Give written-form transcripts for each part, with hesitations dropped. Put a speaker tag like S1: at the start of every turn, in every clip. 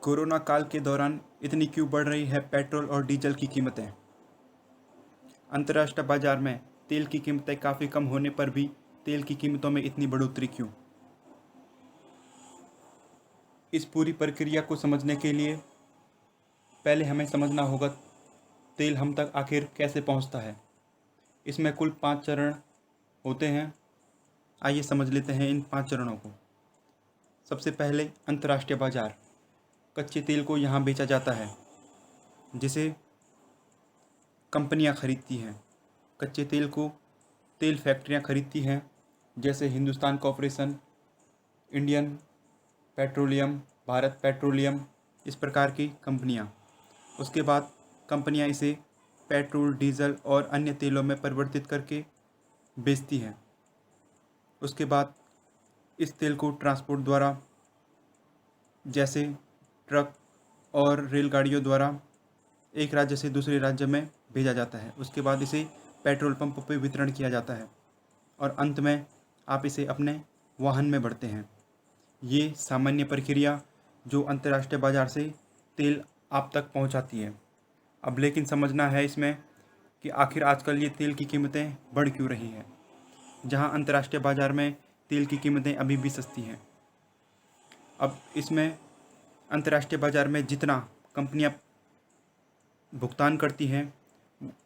S1: Corona काल के दौरान इतनी क्यों बढ़ रही है पेट्रोल और डीजल की कीमतें। अंतर्राष्ट्रीय बाजार में तेल की कीमतें काफ़ी कम होने पर भी तेल की कीमतों में इतनी बढ़ोतरी क्यों। इस पूरी प्रक्रिया को समझने के लिए पहले हमें समझना होगा तेल हम तक आखिर कैसे पहुंचता है। इसमें कुल 5 चरण होते हैं। आइए समझ लेते हैं इन 5 चरणों को। सबसे पहले अंतर्राष्ट्रीय बाजार। कच्चे तेल को यहाँ बेचा जाता है जिसे कंपनियाँ खरीदती हैं। कच्चे तेल को तेल फैक्ट्रियाँ खरीदती हैं, जैसे Hindustan corporation, Indian petroleum, Bharat petroleum, इस प्रकार की कंपनियाँ। उसके बाद कंपनियाँ इसे पेट्रोल, डीजल और अन्य तेलों में परिवर्तित करके बेचती हैं। उसके बाद इस तेल को ट्रांसपोर्ट द्वारा, जैसे ट्रक और रेलगाड़ियों द्वारा, एक राज्य से दूसरे राज्य में भेजा जाता है। उसके बाद इसे पेट्रोल पंप पर वितरण किया जाता है और अंत में आप इसे अपने वाहन में भरते हैं। ये सामान्य प्रक्रिया जो अंतर्राष्ट्रीय बाजार से तेल आप तक पहुंचाती है। अब लेकिन समझना है इसमें कि आखिर आजकल ये तेल की कीमतें बढ़ क्यों रही हैं, जहां अंतर्राष्ट्रीय बाजार में तेल की कीमतें अभी भी सस्ती हैं। अब इसमें अंतर्राष्ट्रीय बाजार में जितना कंपनियां भुगतान करती हैं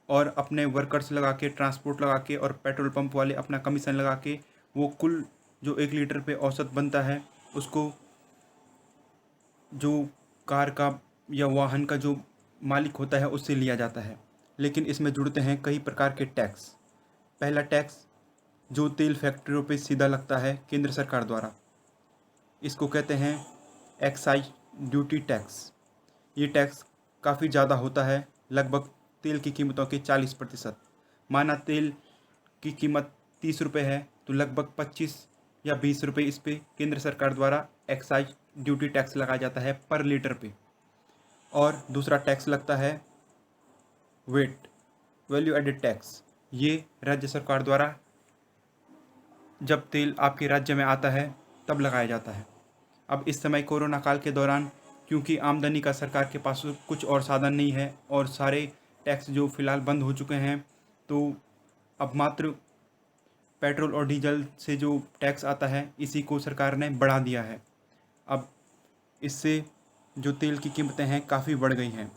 S1: और अपने वर्कर्स लगा के, ट्रांसपोर्ट लगा के और पेट्रोल पंप वाले अपना कमीशन लगा के, वो कुल जो 1 लीटर पे औसत बनता है उसको जो कार का या वाहन का जो मालिक होता है उससे लिया जाता है। लेकिन इसमें जुड़ते हैं कई प्रकार के टैक्स। पहला टैक्स जो तेल फैक्ट्रियों पे सीधा लगता है केंद्र सरकार द्वारा, इसको कहते हैं एक्साइज ड्यूटी टैक्स। ये टैक्स काफ़ी ज़्यादा होता है, लगभग तेल की कीमतों के 40%। माना तेल की कीमत 30 रुपये है तो लगभग 25 या 20 रुपये इस पे केंद्र सरकार द्वारा एक्साइज ड्यूटी टैक्स लगाया जाता है पर लीटर पे। और दूसरा टैक्स लगता है वेट, वैल्यू एडेड टैक्स। ये राज्य सरकार द्वारा जब तेल आपके राज्य में आता है तब लगाया जाता है। अब इस समय कोरोना काल के दौरान क्योंकि आमदनी का सरकार के पास कुछ और साधन नहीं है और सारे टैक्स जो फ़िलहाल बंद हो चुके हैं, तो अब मात्र पेट्रोल और डीजल से जो टैक्स आता है इसी को सरकार ने बढ़ा दिया है। अब इससे जो तेल की कीमतें हैं काफ़ी बढ़ गई हैं।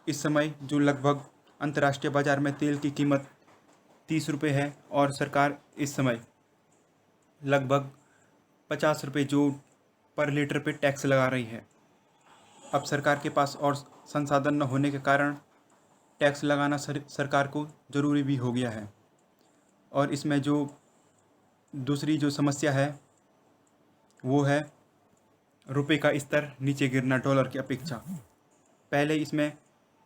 S1: इस समय जो लगभग अंतर्राष्ट्रीय बाज़ार में तेल की कीमत 30 रुपये है और सरकार इस समय लगभग 50 रुपये जो पर लीटर पे टैक्स लगा रही है। अब सरकार के पास और संसाधन न होने के कारण टैक्स लगाना सरकार को ज़रूरी भी हो गया है। और इसमें जो दूसरी जो समस्या है वो है रुपए का स्तर नीचे गिरना डॉलर की अपेक्षा। पहले इसमें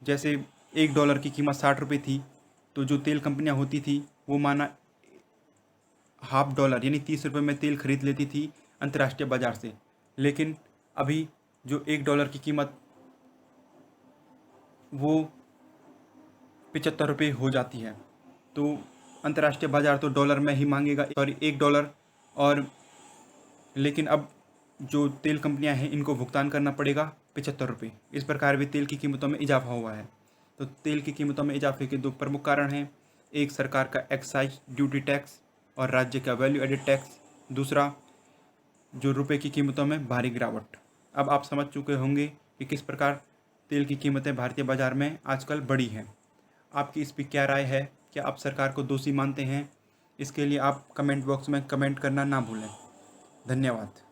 S1: जैसे $1 की कीमत 60 रुपये थी, तो जो तेल कंपनियां होती थी वो माना $1/2 यानी 30 रुपये में तेल खरीद लेती थी अंतर्राष्ट्रीय बाज़ार से। लेकिन अभी जो $1 की कीमत वो 75 रुपये हो जाती है। तो अंतर्राष्ट्रीय बाज़ार तो डॉलर में ही मांगेगा, सॉरी $1। और लेकिन अब जो तेल कंपनियां हैं इनको भुगतान करना पड़ेगा 75 रुपये। इस प्रकार भी तेल की कीमतों में इजाफा हुआ है। तो तेल की कीमतों में इजाफे के 2 प्रमुख कारण हैं, एक सरकार का एक्साइज ड्यूटी टैक्स और राज्य का वैल्यू एडेड टैक्स, दूसरा जो रुपए की कीमतों में भारी गिरावट। अब आप समझ चुके होंगे कि किस प्रकार तेल की कीमतें भारतीय बाज़ार में आजकल बढ़ी हैं। आपकी इस पर क्या राय है? क्या आप सरकार को दोषी मानते हैं? इसके लिए आप कमेंट बॉक्स में कमेंट करना ना भूलें। धन्यवाद।